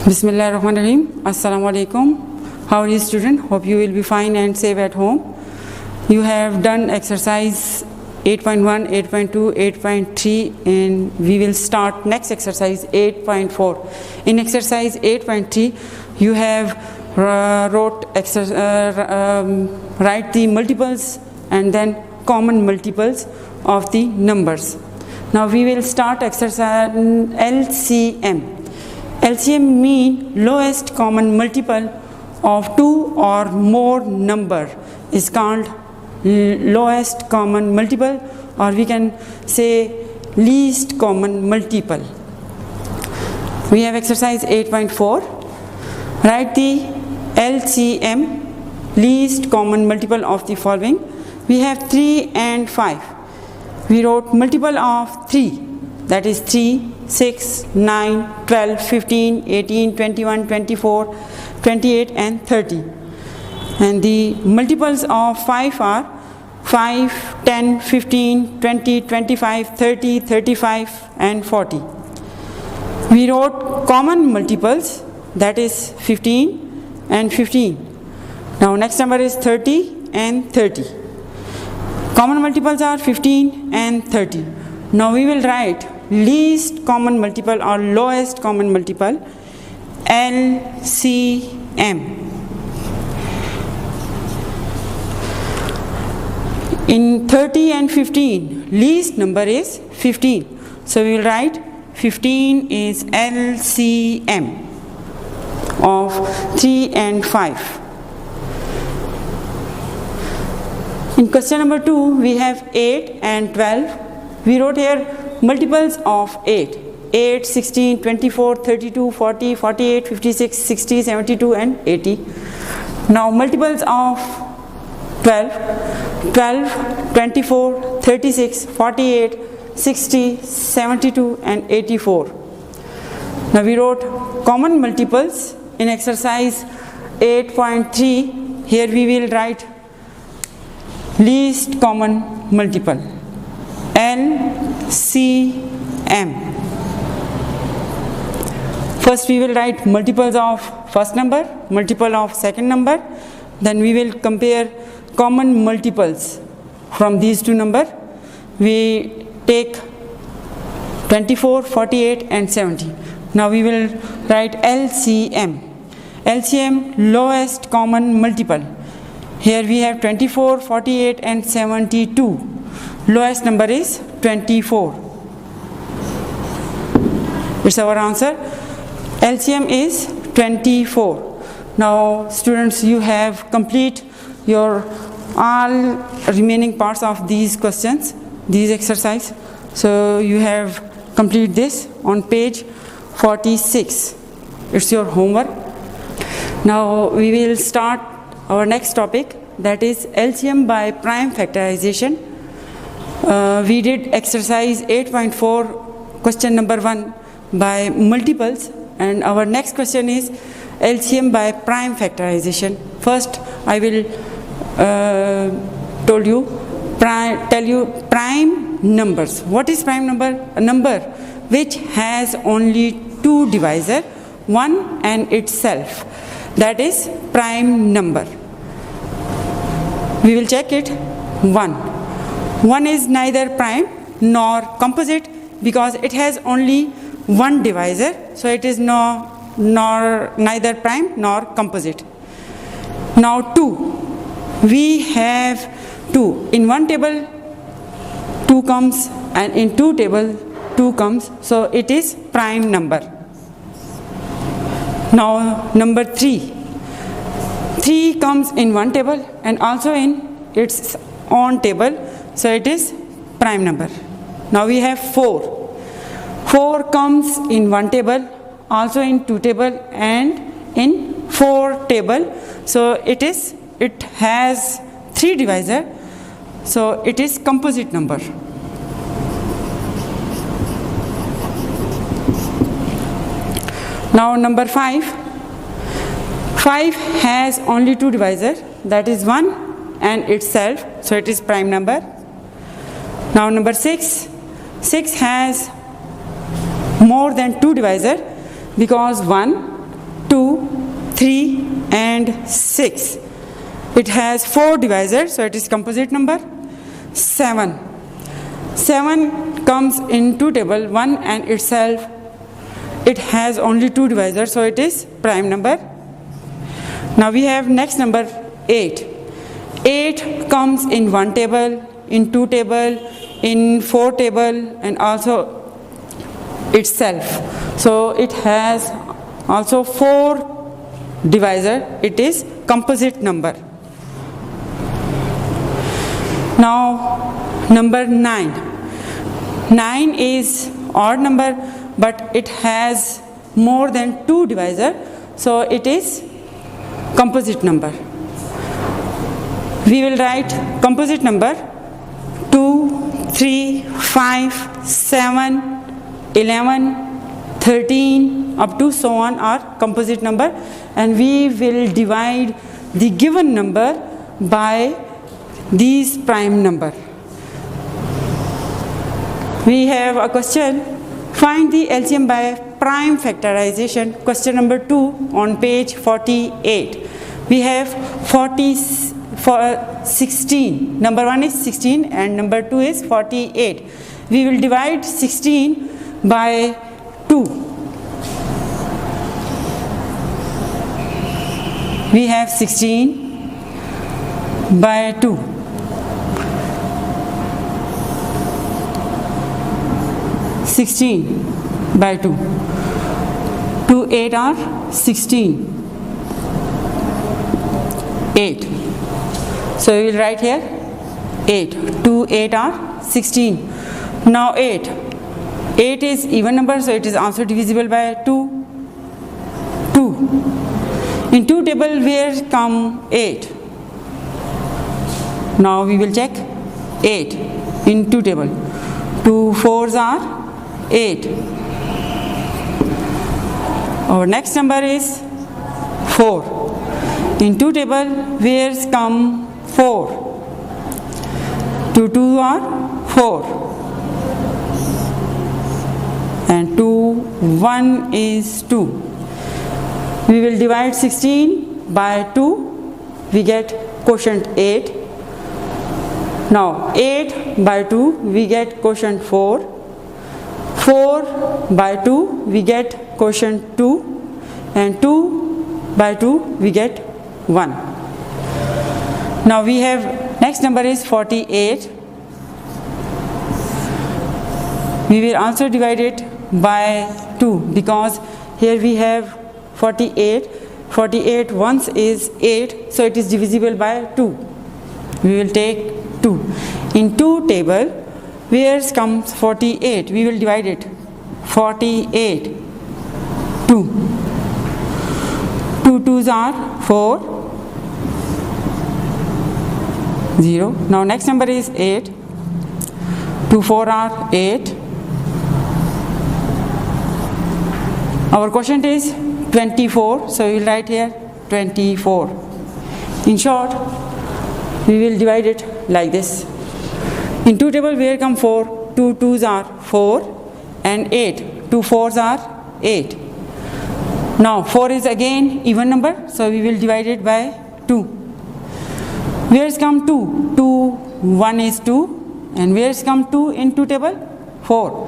Bismillahirrahmanirrahim. Assalamu alaikum. How are you, student? Hope you will be fine and safe at home. You have done exercise 8.1, 8.2, 8.3, and we will start next exercise 8.4. In exercise 8.3, you have write the multiples and then common multiples of the numbers. Now we will start exercise LCM. LCM mean lowest common multiple of two or more number is called lowest common multiple, or we can say least common multiple. We have exercise 8.4. Write the LCM, least common multiple of the following. We have 3 and 5. We wrote multiple of 3, that is 3, 6, 9, 12, 15, 18, 21, 24, 28 and 30. And the multiples of 5 are 5, 10, 15, 20, 25, 30, 35 and 40. We wrote common multiples, that is 15 and 15. Now next number is 30 and 30. Common multiples are 15 and 30. Now we will write least common multiple or lowest common multiple, LCM. In 30 and 15, least number is 15. So we will write 15 is LCM of 3 and 5. In question number 2, we have 8 and 12. We wrote here multiples of 8. 8, 16, 24, 32, 40, 48, 56, 60, 72 and 80. Now multiples of 12, 12, 24, 36, 48, 60, 72 and 84. Now we wrote common multiples in exercise 8.3. Here we will write least common multiple, LCM. First we will write multiples of first number, multiple of second number, then we will compare common multiples from these two numbers. We take 24, 48 and 70. Now we will write LCM. LCM, lowest common multiple. Here we have 24, 48 and 72. Lowest number is 24. It's our answer. LCM is 24. Now students, you have complete your all remaining parts of these questions, these exercise. So you have complete this on page 46. It's your homework. Now we will start our next topic, that is LCM by prime factorization. We did exercise 8.4, question number 1 by multiples, and our next question is LCM by prime factorization. First I will tell you prime numbers. What is prime number? A number which has only two divisor, one and itself. That is prime number. We will check it. 1. 1 is neither prime nor composite because it has only one divisor, so it is neither prime nor composite. Now 2. We have 2. In one table 2 comes and in two table 2 comes, so it is prime number. Now number 3. 3 comes in one table and also in its own table, so it is prime number. Now we have 4. 4 comes in one table, also in two table and in 4 table, so it has 3 divisor, so it is composite number. Now number 5. 5 has only 2 divisor, that is 1 and itself, so it is prime number. Now number 6. 6 has more than 2 divisor because 1 3 and 6. It has 4 divisors, so it is composite number. 7. 7 comes in 2 table, 1 and itself. It has only 2 divisors, so it is prime number. Now we have next number 8. 8 comes in 1 table, in 2 table, in 4 table, and also itself. So it has also 4 divisor. It is composite number. Now number 9. 9 is odd number, but it has more than 2 divisor, so it is composite number. We will write composite number 2, 3, 5, 7, 11, 13 up to so on are composite number, and we will divide the given number by these prime number. We have a question, find the LCM by prime factorization, question number 2 on page 48. We have 16, number 1 is 16 and number 2 is 48. We will divide 16 by 2. We have 16 by 2. 16 by 2. 2, 8 are 16. 8. So we will write here 8. 2, 8 are 16. Now 8. 8 is even number, so it is also divisible by 2. 2. In 2 table, where come 8? Now we will check 8 in 2 table. 2 4s are 8. Our next number is 4. In 2 table, where come 4? 2 2 are 4. And 2 1 is 2. We will divide 16 by 2. We get quotient 8. Now 8 by 2 we get quotient 4. 4 by 2 we get quotient 2, and 2 by 2 we get 1. Now we have next number is 48. We will also divide it by 2 because here we have 48. 48 once is 8, so it is divisible by 2. We will take 2. In 2 table, where comes 48? We will divide it. 48. 2. 2 2s are 4. 0. Now next number is 8. 2 4 are 8. Our quotient is 24, so we will write here 24. In short, we will divide it like this. In 2 table, where come 4? 2 2s are 4 and 8. 2 4s are 8. Now 4 is again even number, so we will divide it by 2. Where's come 2? 2 1 is 2, and where's come 2 in 2 table? 4.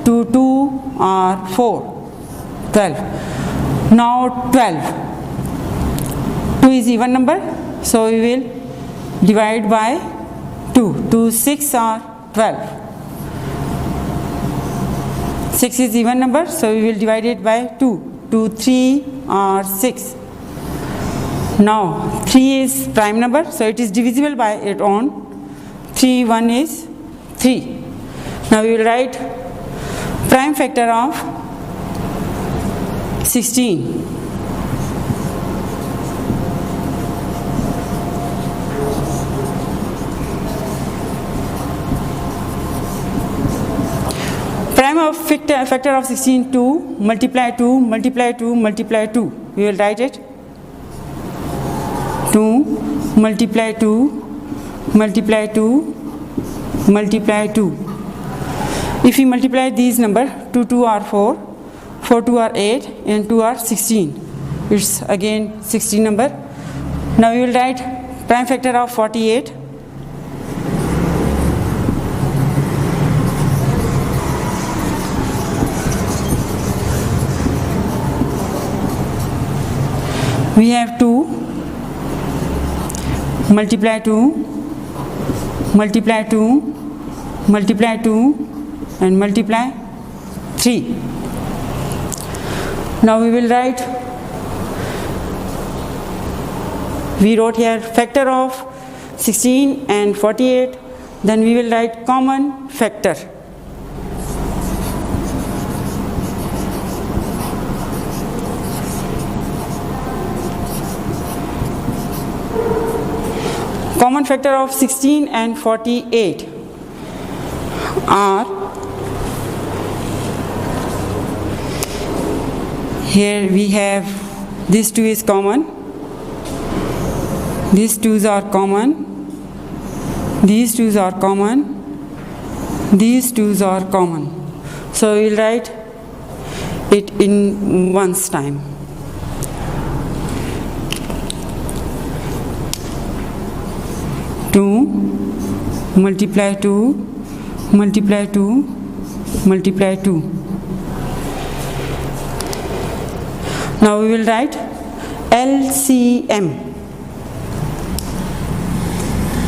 2 2 are 4. 12. Now 12. 2 is even number, so we will divide by 2. 2 6 are 12. 6 is even number, so we will divide it by 2. 2 3 are 6. Now 3 is prime number, so it is divisible by its own. 3 1 is 3. Now we will write prime factor of 16. Prime of factor of 16, 2 multiply 2 multiply 2 multiply 2. We will write it 2 multiply 2 multiply 2 multiply 2. If we multiply these number, 2 2 are 4, 4 2 are 8, and 2 are 16. it's again 16 number. Now we will write prime factor of 48. We have 2 multiply 2 multiply 2 multiply 2 and multiply 3. Now we will write, we wrote here factor of 16 and 48, then we will write common factor. Common factor of 16 and 48 are, here we have, these 2 is common, these 2's are common, these 2's are common, these 2's are common. So we will write it in one's time. Two multiply 2 multiply 2 multiply 2. Now we will write LCM.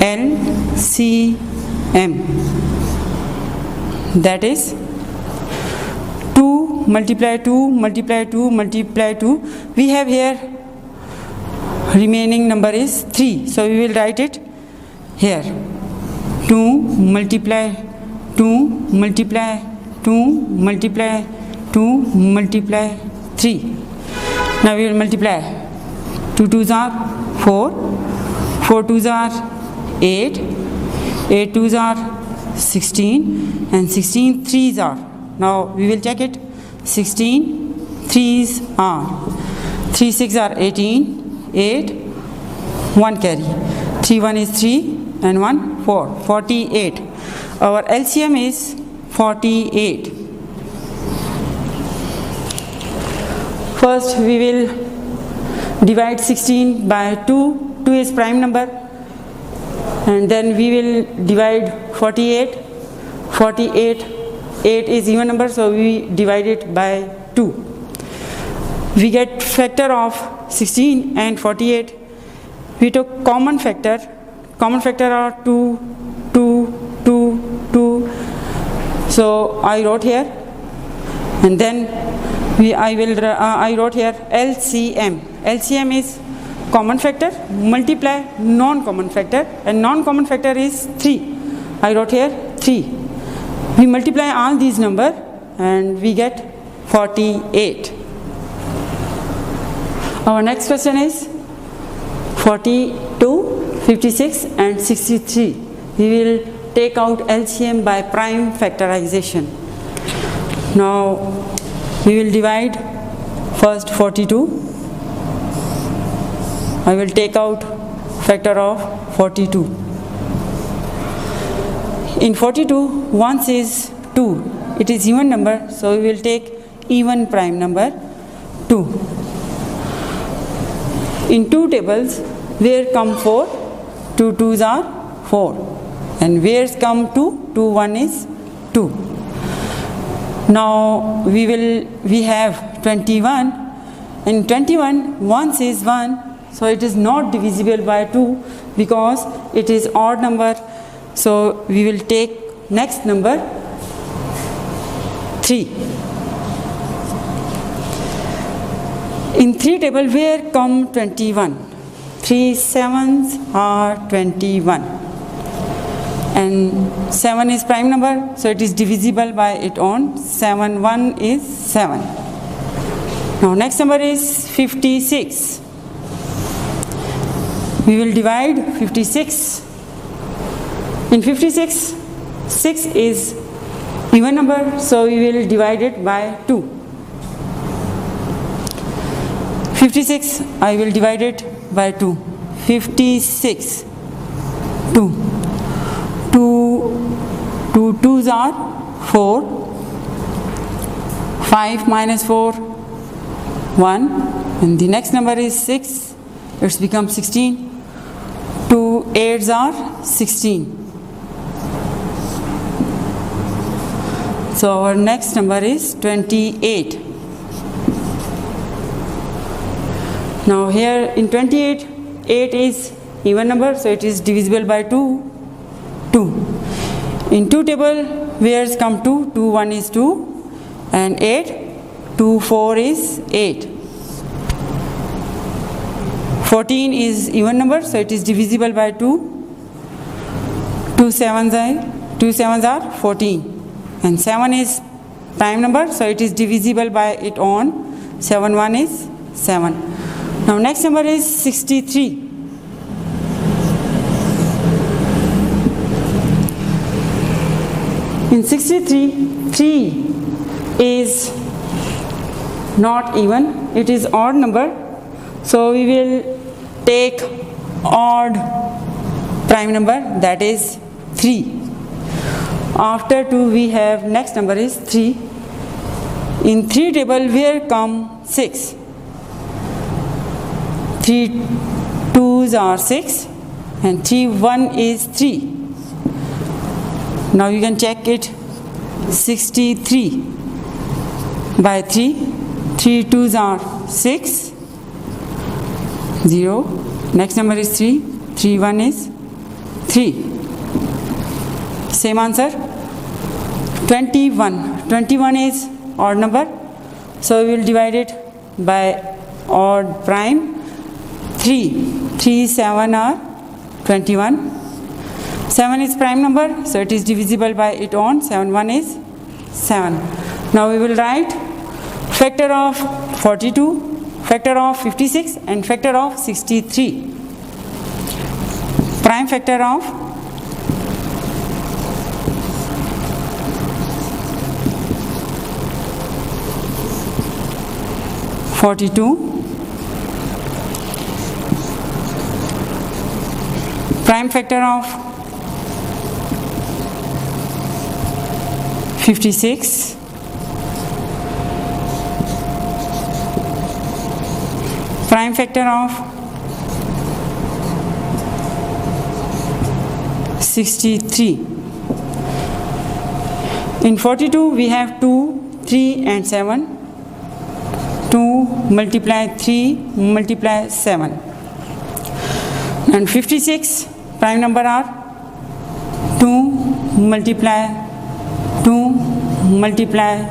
LCM, that is 2 multiply 2 multiply 2 multiply 2. We have here remaining number is 3, so we will write it here. 2 multiply 2 multiply 2 multiply 2 multiply 3. Now we will multiply. 2 2's are 4, 4 2's are 8, 8 2's are 16, and 16 3's are. Now we will check it. 16 3's are 3 6 are 18, 8 1 carry, 3 1 is 3 and 1 4, 48. Our LCM is 48. First we will divide 16 by 2. 2 is prime number, and then we will divide 48. 48, 8 is even number, so we divide it by 2. We get factor of 16 and 48. We took common factor. Common factor are 2, 2, 2, 2. So I wrote here, and then I wrote here LCM. LCM is common factor multiply non-common factor, and non-common factor is 3. I wrote here 3. We multiply all these numbers and we get 48. Our next question is 42, 56 and 63. We will take out LCM by prime factorization. Now we will divide first 42. I will take out factor of 42. In 42, ones is 2. It is even number, so we will take even prime number 2. In 2 tables, where come 4? 2 2's are 4. And where come 2? 2 1 is 2. Now we have 21. In 21, ones is 1. So it is not divisible by 2 because it is odd number. So we will take next number 3. In 3 table, where come 21? 3 7's are 21. And 7 is prime number, so it is divisible by its own. 7 1 is 7. Now next number is 56. We will divide 56. In 56, 6 is even number, so we will divide it by 2. 56, I will divide it by 2. 56, 2. 2 2's are 4. 5 minus 4, 1. And the next number is 6. It's become 16. 2 8s are 16. So our next number is 28. Now here in 28, 8 is even number, so it is divisible by 2. 2. In 2 table, where's come 2? 2 1 is 2, and 8. 2 4 is 8. 14 is even number, so it is divisible by 2. 2 sevens are 14. And 7 is prime number, so it is divisible by its own. 7 1 is 7. Now next number is 63. In 63, 3 is not even, it is odd number. So we will take odd prime number, that is 3. After 2 we have next number is 3. In 3 table where come 6. 3 2s are 6 and 3 1 is 3. Now you can check it. 63 by 3. 3 2s are 6. 0. Next number is 3. 3 1 is 3. Same answer. 21. 21 is odd number, so we will divide it by odd prime. 3 7 are 21. 7 is prime number, so it is divisible by its own. 7 1 is 7. Now we will write factor of 42, factor of 56 and factor of 63. Prime factor of 42, prime factor of 56, prime factor of 63. In 42 we have 2, 3 and 7. 2 multiply 3 multiply 7. And 56 prime number are 2 multiply 2 multiply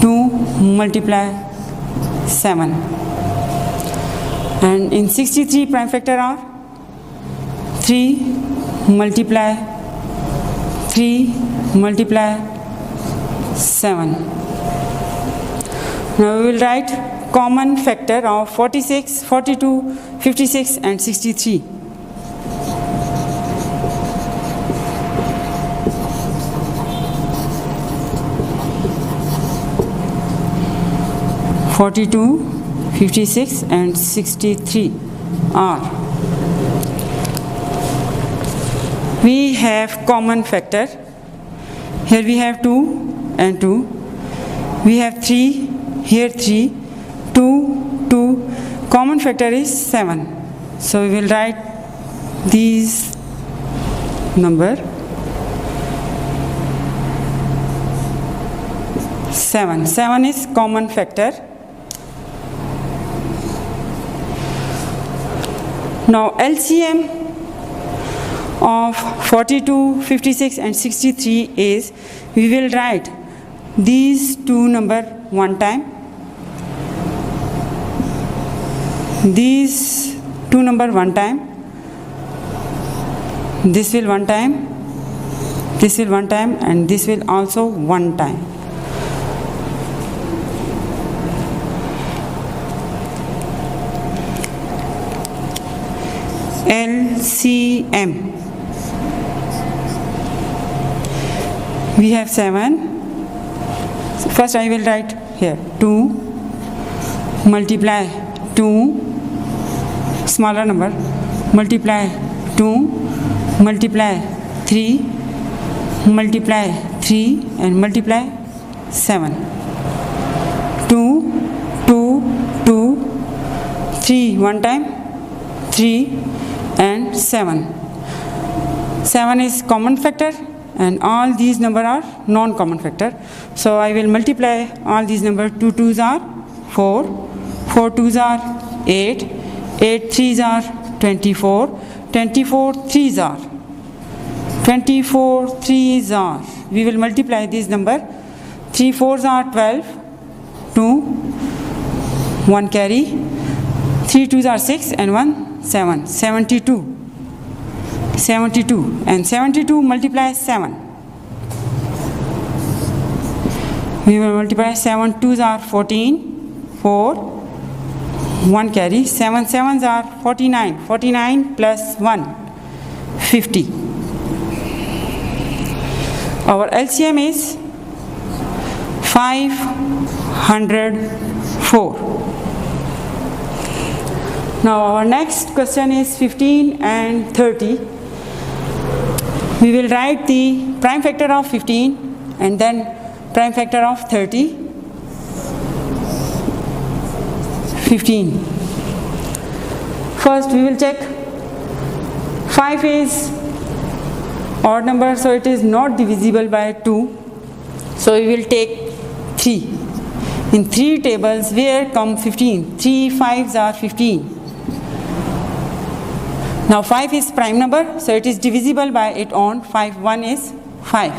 2 multiply 7. And in 63 prime factor are 3 multiply 3 multiply 7. Now we will write common factor of 46, 42, 56 and 63. (42, 56 and 63 are). We have common factor. Here we have 2 and 2. We have 3. Here 3, 2, 2, common factor is 7. So we will write these number 7. 7 is common factor. Now LCM of 42, 56 and 63 is, we will write these two number one time, these two number one time, this will one time, this will one time and this will also one time. LCM, we have 7. So first I will write here 2 multiply 2, smaller number, multiply 2 multiply 3 multiply 3 and multiply 7. 2 2 2 3 one time, 3 and 7. 7 is common factor and all these numbers are non-common factor. So I will multiply all these numbers. 2 2s are 4, 4 2s are 8, 8 3s are 24, 24 3s are 24 3s are. We will multiply this number. 3 4s are 12, 2, 1 carry, 3 2s are 6 and 1 7, 72. 72 and 72 multiply 7. We will multiply 7 2s are 14, 4, 1 carry, 7 7s are 49, 49 plus 1, 50. Our LCM is 504. Now our next question is 15 and 30. We will write the prime factor of 15 and then prime factor of 30. 15. First we will check 5 is odd number, so it is not divisible by 2. So we will take 3. In 3 tables, where come 15? 3 5s are 15. Now 5 is prime number, so it is divisible by its own. 5 1 is 5.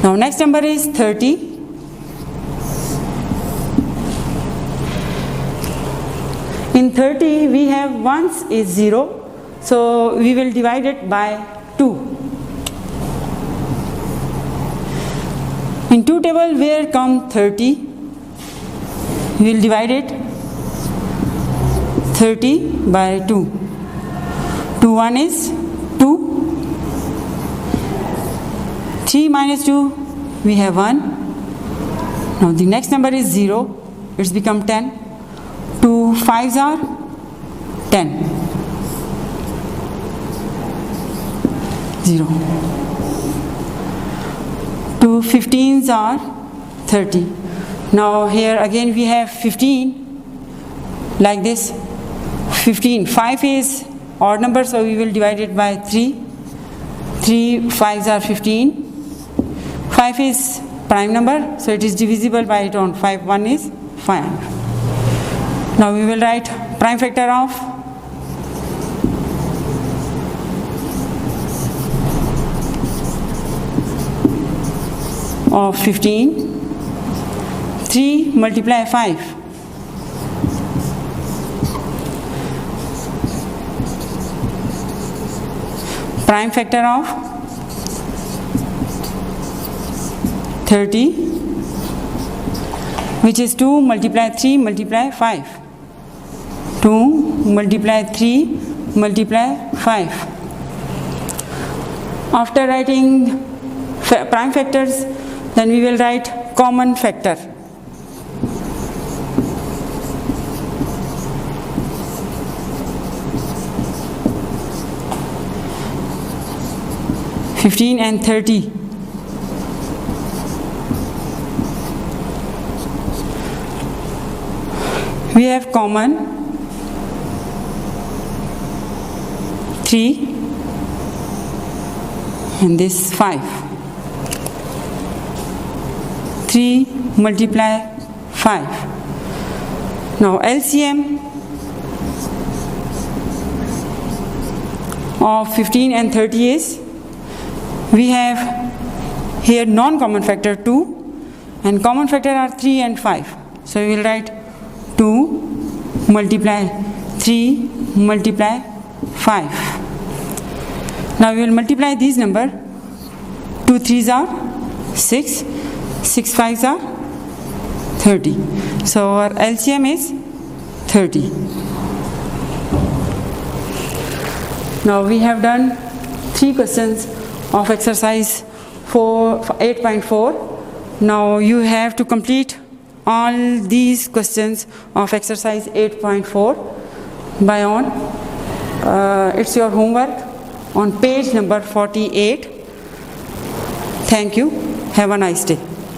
Now next number is 30. In 30 we have ones is 0, so we will divide it by 2. In 2 table where come 30, we will divide it 30 by 2. 2 1 is 2. 3 minus 2 we have 1. Now the next number is 0, it's become 10. 2 5s are 10. 0. 2 15s are 30. Now here again we have 15 like this. 15. 5 is odd number, so we will divide it by 3. 3 5s are 15. 5 is prime number, so it is divisible by its own. 5 1 is 5. Now we will write prime factor of 15. 3 multiply 5. Prime factor of 30, which is 2 multiply 3 multiply 5. 2 multiply 3 multiply 5. After writing prime factors, then we will write common factor. (15 and 30). We have common 3 and this 5. 3 multiply 5. Now LCM of 15 and 30 is, we have here non-common factor 2 and common factor are 3 and 5. So we will write 2 multiply 3 multiply 5. Now we will multiply these number. 2 3s are 6, 6 5s are 30. So our LCM is 30. Now we have done 3 questions of exercise 8.4. Now you have to complete all these questions of exercise 8.4 by on. It's your homework on page number 48. Thank you. Have a nice day.